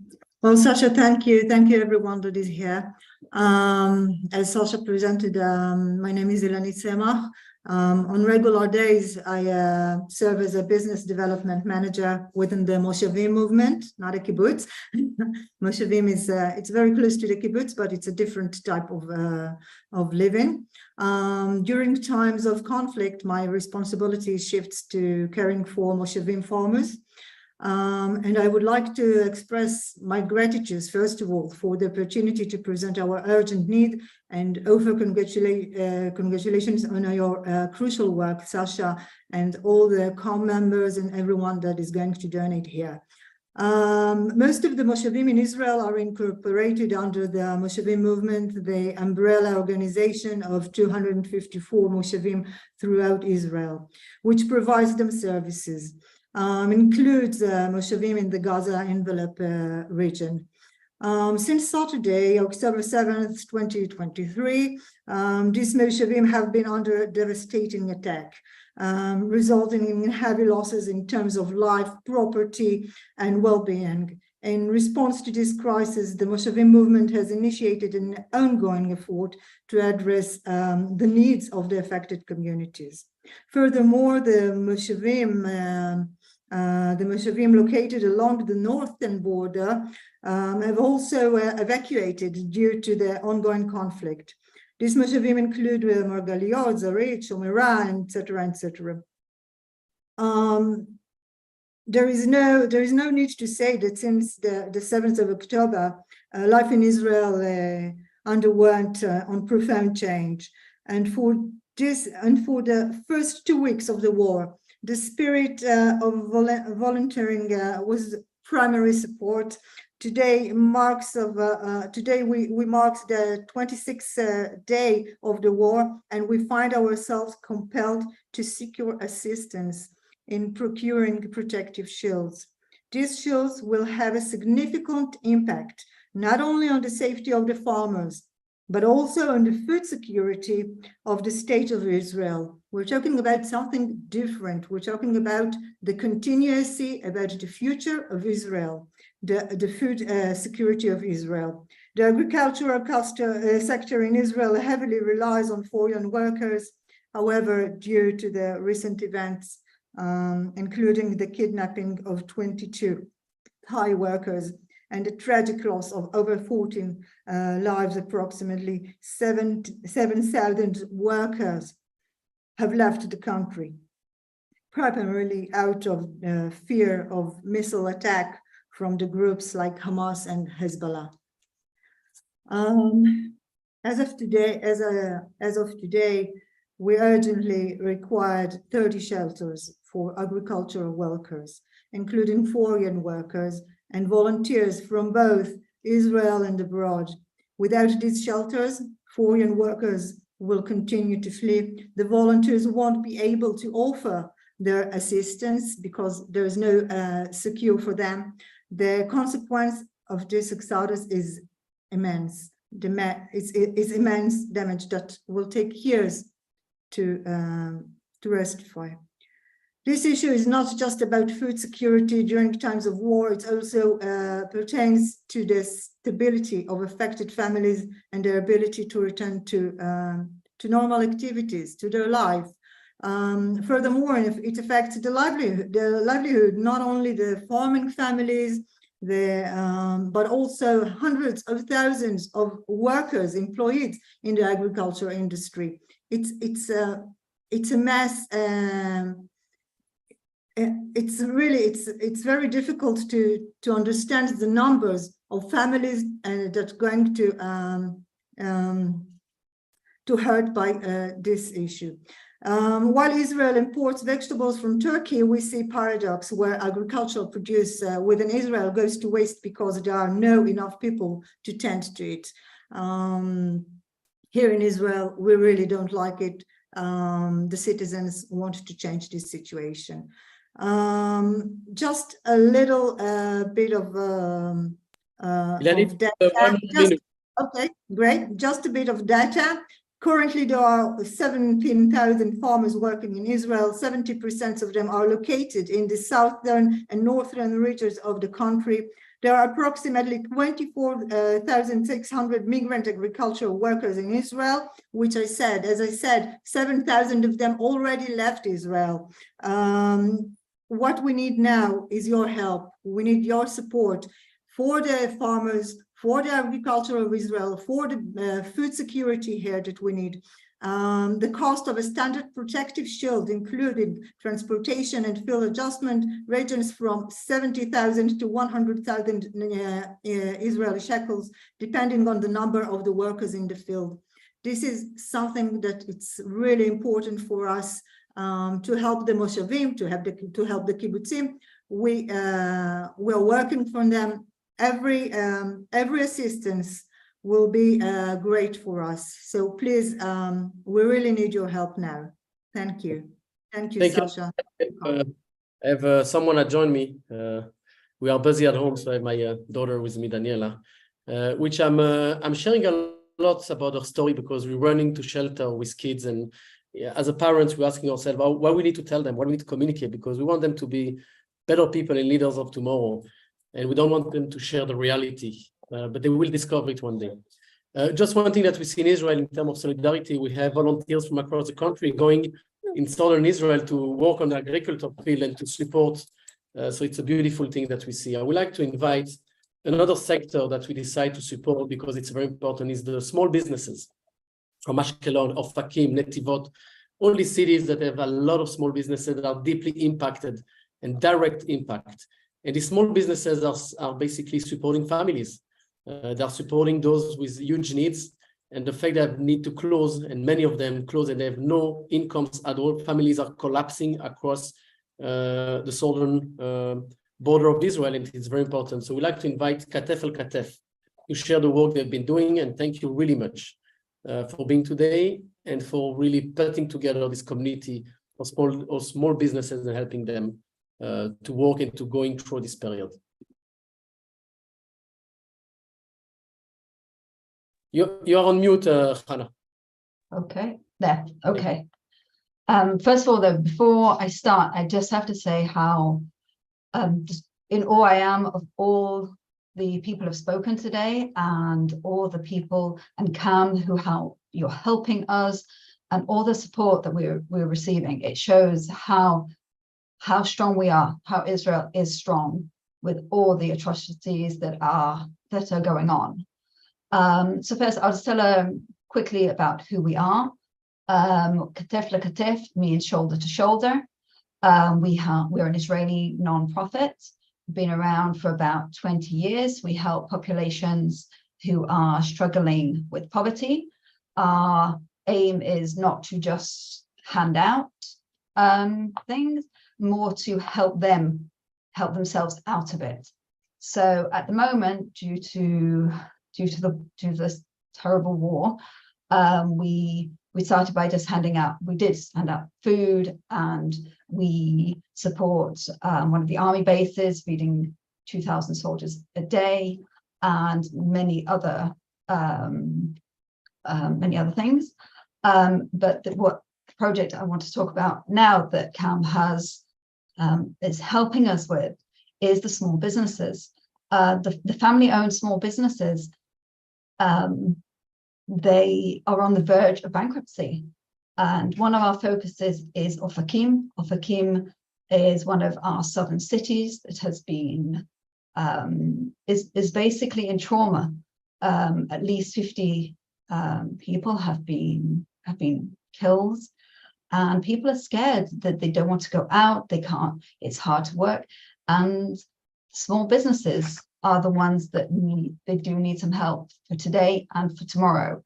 Well, Sasha, thank you. Thank you, everyone that is here. As Sasha presented, my name is Ilanit Semach. On regular days, I serve as a business development manager within the Moshavim movement, not a kibbutz. Moshavim is it's very close to the kibbutz, but it's a different type of living. During times of conflict, my responsibility shifts to caring for Moshavim farmers. And I would like to express my gratitude, first of all, for the opportunity to present our urgent need, and offer congratulations on your crucial work, Sasha, and all the COM members and everyone that is going to donate here. Most of the Moshavim in Israel are incorporated under the Moshavim movement, the umbrella organization of 254 Moshavim throughout Israel, which provides them services. Includes Moshavim in the Gaza envelope region. Since Saturday, October 7th, 2023, these Moshavim have been under devastating attack, resulting in heavy losses in terms of life, property, and well-being. In response to this crisis, the Moshavim movement has initiated an ongoing effort to address the needs of the affected communities. Furthermore, the Moshavim located along the northern border have also evacuated due to the ongoing conflict. These Moshavim include Margaliot, Zarit, Shomera, etc., etc. There is no need to say that since the 7th of October, life in Israel underwent on profound change, and for the first 2 weeks of the war, the spirit of volunteering was primary support. Today marks today we mark the 26th day of the war, and we find ourselves compelled to secure assistance in procuring protective shields. These shields will have a significant impact not only on the safety of the farmers, but also on the food security of the state of Israel. We're talking about something different. We're talking about the continuity, about the future of Israel, the food security of Israel. The agricultural sector in Israel heavily relies on foreign workers. However, due to the recent events, including the kidnapping of 22 Thai workers, and the tragic loss of over 14 lives, approximately 7,000 workers have left the country, primarily out of fear of missile attack from the groups like Hamas and Hezbollah. As of today, we urgently required 30 shelters for agricultural workers, including foreign workers and volunteers from both Israel and abroad. Without these shelters, foreign workers will continue to flee. The volunteers won't be able to offer their assistance because there is no secure for them. The consequence of this exodus is immense. It's immense damage that will take years to rectify. This issue is not just about food security during times of war. It also pertains to the stability of affected families and their ability to return to normal activities, to their life. Furthermore, it affects the livelihood, not only the farming families, but also hundreds of thousands of workers employed in the agriculture industry. it's a mess. It's very difficult to understand the numbers of families that are going to hurt by this issue. While Israel imports vegetables from Turkey, we see paradox where agricultural produce within Israel goes to waste because there are no enough people to tend to it. Here in Israel, we really don't like it. The citizens want to change this situation. Just a little bit of data. Okay, great. Just a bit of data. Currently, there are 17,000 farmers working in Israel. 70% of them are located in the southern and northern regions of the country. There are approximately 24,600 migrant agricultural workers in Israel, which as I said, 7,000 of them already left Israel. What we need now is your help. We need your support for the farmers, for the agriculture of Israel, for the food security here that we need. The cost of a standard protective shield, including transportation and field adjustment, ranges from 70,000 to 100,000 Israeli shekels, depending on the number of the workers in the field. This is something that it's really important for us to help the moshavim, to help the kibbutzim. We are working for them. Every assistance will be great for us. So please, we really need your help now. Thank you. Thank you, Sasha. I have someone that joined me. We are busy at home, so I have my daughter with me, Daniela, which I'm sharing a lot about her story because we're running to shelter with kids, and as a parent, we're asking ourselves what we need to tell them, what we need to communicate, because we want them to be better people and leaders of tomorrow, and we don't want them to share the reality. But they will discover it one day. Just one thing that we see in Israel in terms of solidarity, we have volunteers from across the country going in southern Israel to work on the agriculture field and to support. So it's a beautiful thing that we see. I would like to invite another sector that we decide to support because it's very important is the small businesses from Ashkelon, Ofakim, Netivot, all these cities that have a lot of small businesses that are deeply impacted and direct impact. And these small businesses are basically supporting families. They're supporting those with huge needs, and the fact that they need to close, and many of them close, and they have no incomes at all. Families are collapsing across the southern border of Israel, and it's very important. So we'd like to invite Katef El Katef to share the work they've been doing, and thank you really much for being today and for really putting together this community of small businesses and helping them to work and to going through this period. You are on mute, Hannah. Okay, there. Okay. First of all, though, before I start, I just have to say how in awe I am of all the people who've spoken today and all the people and Cam how you're helping us and all the support that we're receiving. It shows how strong we are, how Israel is strong with all the atrocities that are going on. So first, I'll just tell quickly about who we are. Katef LeKatef means shoulder to shoulder. We're an Israeli non-profit, been around for about 20 years. We help populations who are struggling with poverty. Our aim is not to just hand out things, more to help themselves out of it. So at the moment, due to this terrible war, we started by just handing out. We did hand out food, and we support one of the army bases, feeding 2,000 soldiers a day, and many other things. But what project I want to talk about now that Cam is helping us with is the small businesses, the family-owned small businesses. They are on the verge of bankruptcy, and one of our focuses is Ofakim. Ofakim is one of our southern cities that has been is basically in trauma. At least 50 people have been killed, and people are scared that they don't want to go out, they can't, it's hard to work, and small businesses are the ones that do need some help for today and for tomorrow.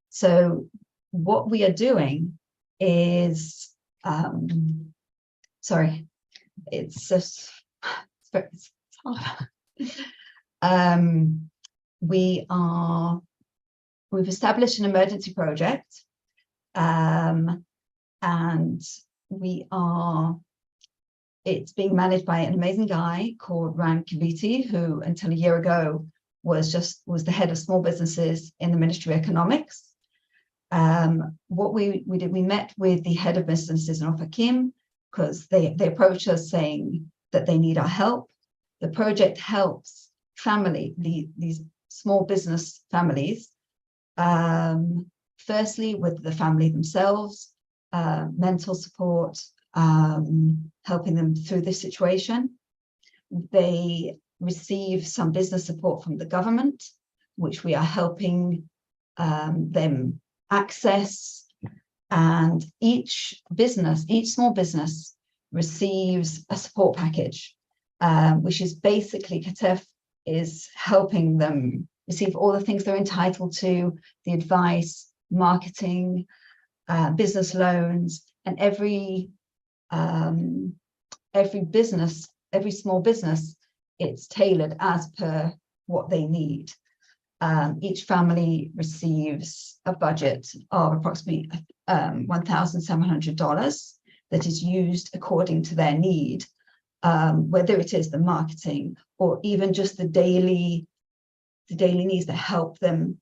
So what we are doing is, sorry, it's just, it's hard. We've established an emergency project, and it's being managed by an amazing guy called Ran Kaviti, who until a year ago was the head of small businesses in the Ministry of Economics. What we did, we met with the head of businesses in Ofakim, because they approached us saying that they need our help. The project helps these small business families, firstly with the family themselves, mental support, helping them through this situation. They receive some business support from the government, which we are helping them access, and each small business receives a support package, which is basically Katef is helping them receive all the things they're entitled to, the advice, marketing, business loans, and every small business, it's tailored as per what they need. Each family receives a budget of approximately $1,700 that is used according to their need, whether it is the marketing or even just the daily needs that help them.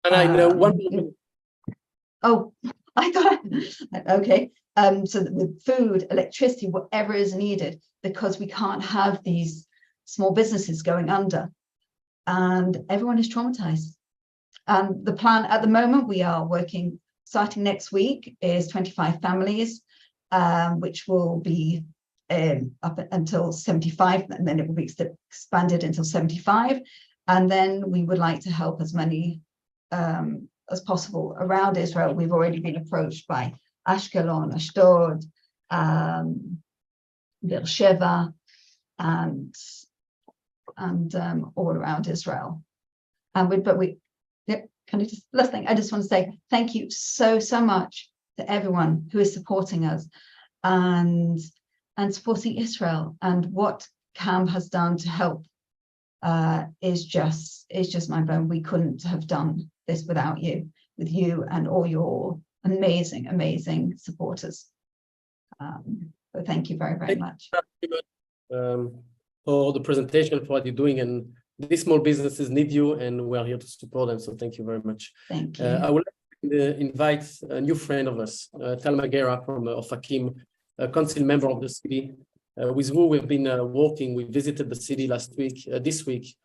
And I know one. Oh, I thought, okay. So that with food, electricity, whatever is needed, because we can't have these small businesses going under, and everyone is traumatized. And the plan at the moment, we are working, starting next week, is 25 families, which will be up until 75, and then it will be expanded until 75. And then we would like to help as many as possible around Israel. We've already been approached by Ashkelon, Ashdod, Beersheba, and all around Israel. Last thing, I just want to say thank you so much to everyone who is supporting us and supporting Israel, and what CAM has done to help is just mind-blowing. We couldn't have done this without you, with you and all your amazing supporters. So thank you very much. For the presentation, for what you're doing, and these small businesses need you, and we're here to support them. So thank you very much. Thank you. I would like to invite a new friend of us, Tal Magera from Ofakim, a council member of the city, with who we've been working. We visited the city this week,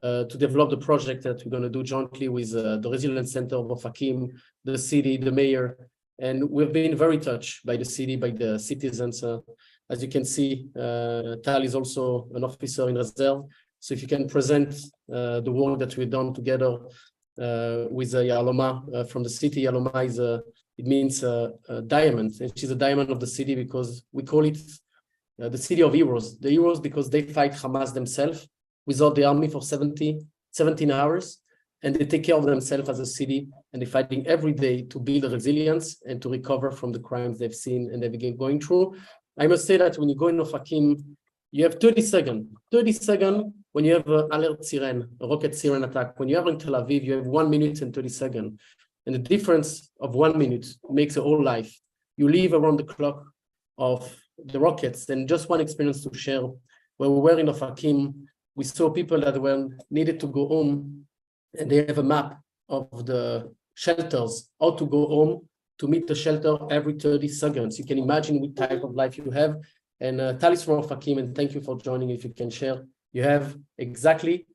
to develop the project that we're going to do jointly with the Resilience Center of Ofakim, the city, the mayor, and we've been very touched by the city, by the citizens. As you can see, Tal is also an officer in reserve. So if you can present the work that we've done together with Yahaloma from the city. Yahaloma is it means diamond, and she's a diamond of the city because we call it the city of heroes. The heroes because they fight Hamas themselves without the army for 17 hours, and they take care of themselves as a city, and they're fighting every day to build resilience and to recover from the crimes they've seen and they've been going through. I must say that when you go in Ofakim, you have 30 seconds when you have an alert siren, a rocket siren attack. When you are in Tel Aviv, you have 1 minute and 30 seconds. And the difference of 1 minute makes a whole life. You live around the clock of the rockets. And just one experience to share. When we were in Ofakim, we saw people that were needed to go home, and they have a map of the shelters, how to go home, to meet the shelter every 30 seconds. You can imagine what type of life you have. And Tal is from Ofakim, and thank you for joining. If you can share, you have exactly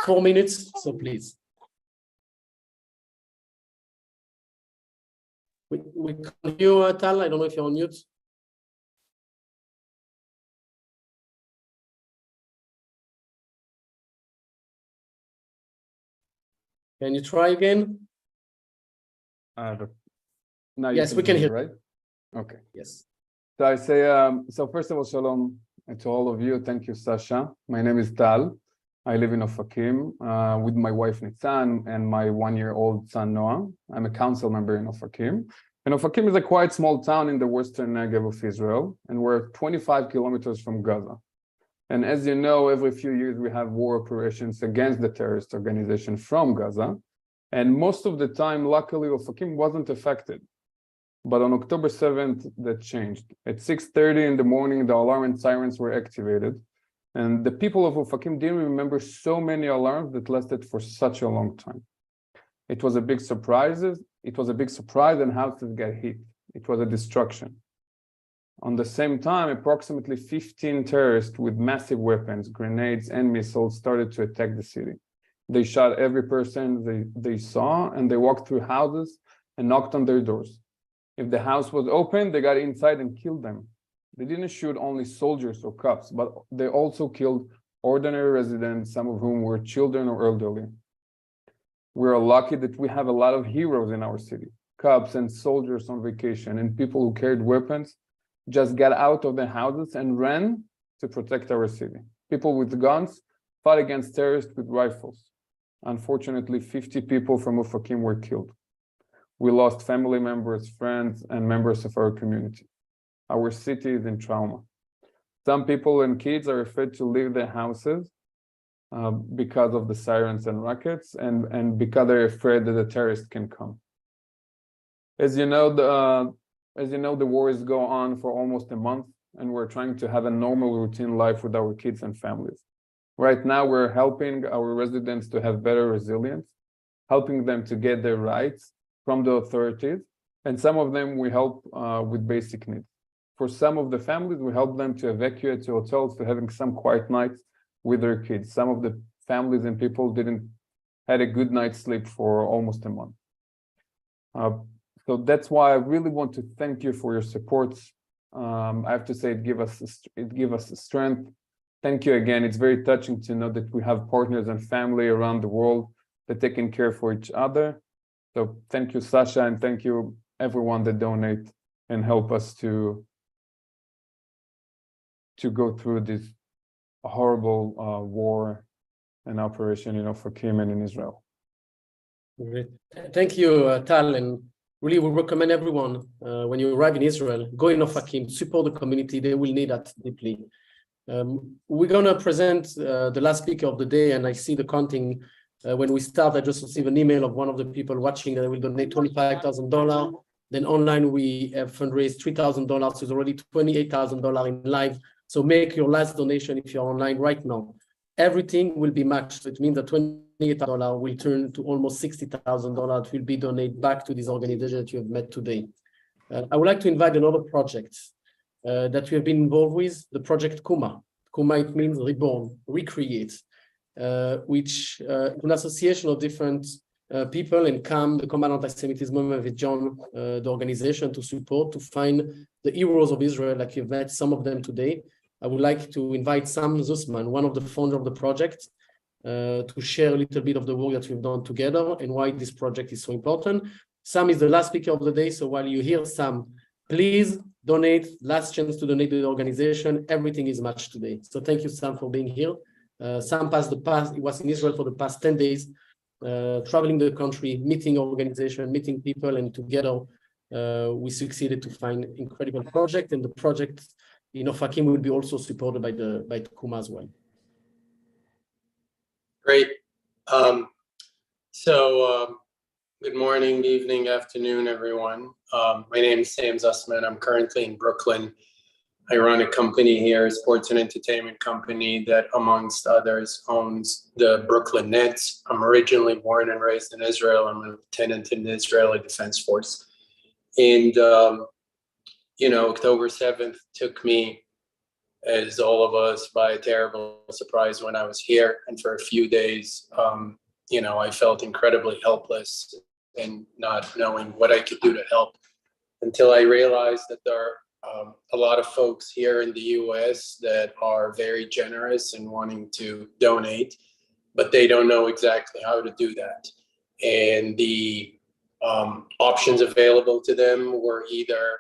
4 minutes, so please. We can't hear you, Tal. I don't know if you're on mute. Can you try again? Now yes, we can hear. Right? Okay. Yes. So I say, so first of all, shalom to all of you. Thank you, Sasha. My name is Tal. I live in Ofakim with my wife Nitzan and my 1-year-old son Noah. I'm a council member in Ofakim. And Ofakim is a quite small town in the western Negev of Israel, and we're 25 kilometers from Gaza. And as you know, every few years we have war operations against the terrorist organization from Gaza. And most of the time, luckily, Ofakim wasn't affected. But on October 7th, that changed. At 6:30 in the morning, the alarm and sirens were activated. And the people of Ofakim didn't remember so many alarms that lasted for such a long time. It was a big surprise. It was a big surprise, and houses got hit. It was a destruction. On the same time, approximately 15 terrorists with massive weapons, grenades, and missiles started to attack the city. They shot every person they saw, and they walked through houses and knocked on their doors. If the house was open, they got inside and killed them. They didn't shoot only soldiers or cops, but they also killed ordinary residents, some of whom were children or elderly. We're lucky that we have a lot of heroes in our city, cops and soldiers on vacation, and people who carried weapons just got out of their houses and ran to protect our city. People with guns fought against terrorists with rifles. Unfortunately, 50 people from Ofakim were killed. We lost family members, friends, and members of our community. Our city is in trauma. Some people and kids are afraid to leave their houses because of the sirens and rockets, and because they're afraid that the terrorists can come. As you know, the wars go on for almost a month, and we're trying to have a normal routine life with our kids and families. Right now, we're helping our residents to have better resilience, helping them to get their rights from the authorities, and some of them we help with basic needs. For some of the families, we help them to evacuate to hotels, to having some quiet nights with their kids. Some of the families and people had a good night's sleep for almost a month. So that's why I really want to thank you for your support. I have to say it gave us strength. Thank you again. It's very touching to know that we have partners and family around the world that they can care for each other. So thank you, Sasha, and thank you everyone that donate and help us to go through this horrible war and operation in Ofakim and in Israel. Great. Thank you, Tal, and really we recommend everyone when you arrive in Israel, go in Ofakim, support the community. They will need that deeply. We're gonna present the last speaker of the day, and I see the counting. When we start, I just received an email of one of the people watching that will donate $25,000. Then online we have fundraised $3,000. So it's already $28,000 in live. So make your last donation if you're online right now. Everything will be matched. It means that $28,000 will turn to almost $60,000. It will be donated back to this organization that you have met today. I would like to invite another project that we have been involved with, the project Kuma. Kuma, it means reborn, recreate, which is an association of different people, and CAM, the Command Anti-Semitism Movement, with John, the organization to support, to find the heroes of Israel, like you've met some of them today. I would like to invite Sam Zussman, one of the founders of the project, to share a little bit of the work that we've done together and why this project is so important. Sam is the last speaker of the day, so while you hear Sam, please donate, last chance to donate to the organization. Everything is matched today. So thank you, Sam, for being here. Sam he was in Israel for the past 10 days, traveling the country, meeting organization, meeting people, and together we succeeded to find incredible project, and the project in Ofakim will be also supported by the Kuma as well. Great. Good morning, evening, afternoon, everyone. My name is Sam Zussman. I'm currently in Brooklyn. I run a company here, a sports and entertainment company that, amongst others, owns the Brooklyn Nets. I'm originally born and raised in Israel. I'm a lieutenant in the Israeli Defense Force. And, October 7th took me, as all of us, by a terrible surprise when I was here. And for a few days, I felt incredibly helpless and not knowing what I could do to help, until I realized that there are a lot of folks here in the US that are very generous and wanting to donate, but they don't know exactly how to do that. And the options available to them were either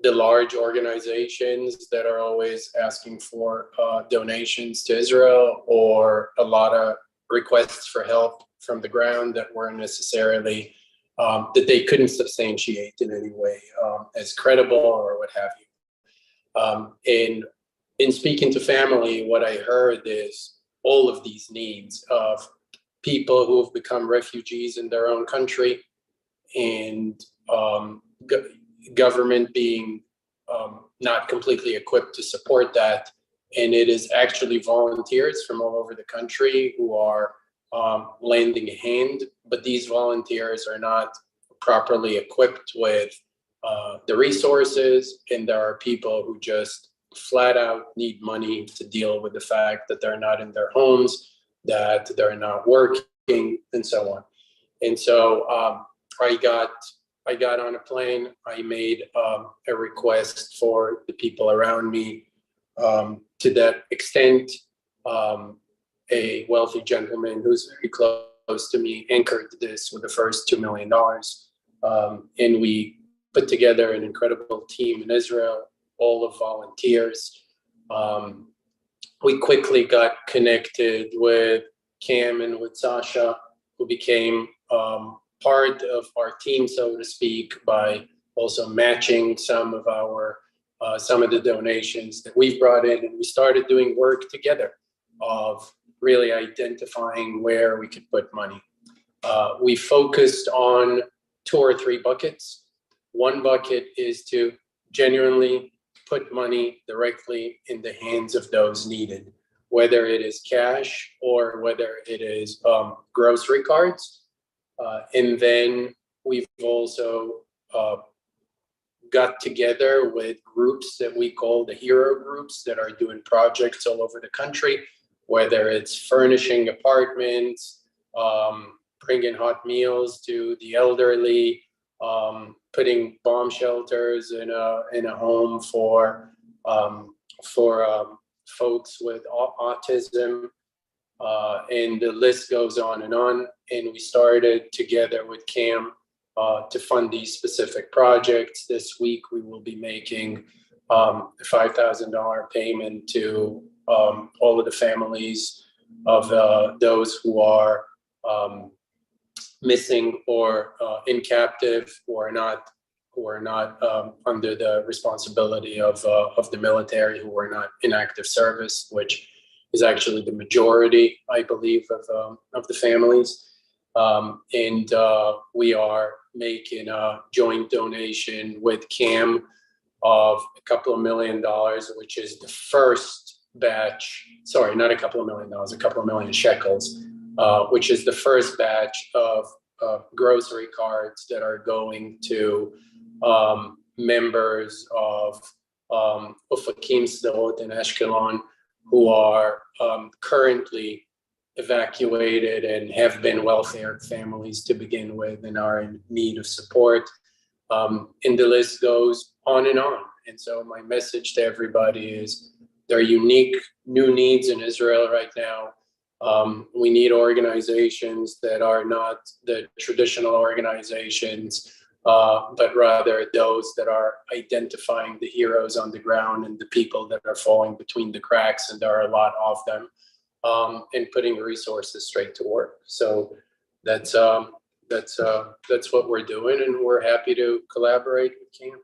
the large organizations that are always asking for donations to Israel, or a lot of requests for help from the ground that weren't necessarily, that they couldn't substantiate in any way as credible or what have you. And in speaking to family, what I heard is all of these needs of people who have become refugees in their own country, and government being not completely equipped to support that. And it is actually volunteers from all over the country who are lending a hand, but these volunteers are not properly equipped with the resources, and there are people who just flat out need money to deal with the fact that they're not in their homes, that they're not working, and so on. And so I got on a plane. I made a request for the people around me. To that extent, a wealthy gentleman who's very close to me anchored this with the first $2 million. And we put together an incredible team in Israel, all of volunteers. We quickly got connected with Cam and with Sasha, who became part of our team, so to speak, by also matching some of the donations that we've brought in, and we started doing work together of really identifying where we could put money. We focused on 2 or 3 buckets. One bucket is to genuinely put money directly in the hands of those needed, whether it is cash or whether it is grocery cards. And then we've also got together with groups that we call the hero groups that are doing projects all over the country, whether it's furnishing apartments, bringing hot meals to the elderly, putting bomb shelters in a home for folks with autism, and the list goes on. And we started together with Cam to fund these specific projects. This week we will be making a $5,000 payment to all of the families of those who are missing or in captive, who are not under the responsibility of the military, who are not in active service, which is actually the majority, I believe, of the families. And we are making a joint donation with Cam of a couple of $1 million, which is the first batch. Sorry, not a couple of $1 million, a couple of million shekels, which is the first batch of grocery cards that are going to members of Ofakim, Sderot, and Ashkelon who are currently evacuated and have been welfare families to begin with and are in need of support. And the list goes on and on. And so my message to everybody is there are unique new needs in Israel right now. We need organizations that are not the traditional organizations, but rather those that are identifying the heroes on the ground and the people that are falling between the cracks, and there are a lot of them, and putting resources straight to work. So that's what we're doing, and we're happy to collaborate with Cam.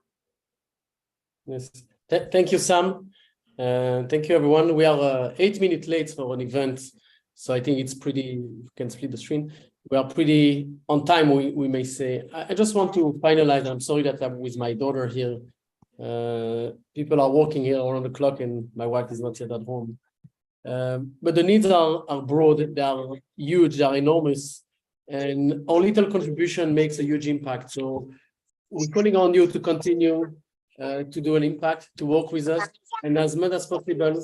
Yes, thank you, Sam. Thank you, everyone. We are 8 minutes late for an event, so I think it's pretty, you can split the screen. We are pretty on time, we may say. I just want to finalize. I'm sorry that I'm with my daughter here. People are working here around the clock and my wife is not yet at home. But the needs are broad, they are huge, they are enormous. And our little contribution makes a huge impact. So we're calling on you to continue to do an impact, to work with us. And as much as possible,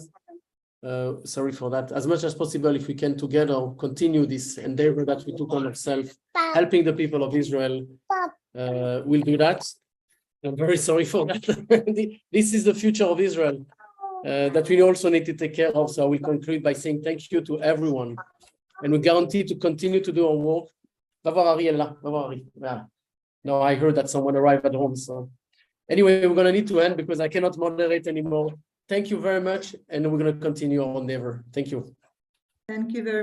sorry for that, as much as possible, if we can together continue this endeavor that we took on ourselves, helping the people of Israel, we'll do that. I'm very sorry for that. This is the future of Israel that we also need to take care of. So I will conclude by saying thank you to everyone. And we guarantee to continue to do our work. No, I heard that someone arrived at home, so Anyway, we're going to need to end because I cannot moderate anymore. Thank you very much, and we're going to continue our endeavor. Thank you. Thank you very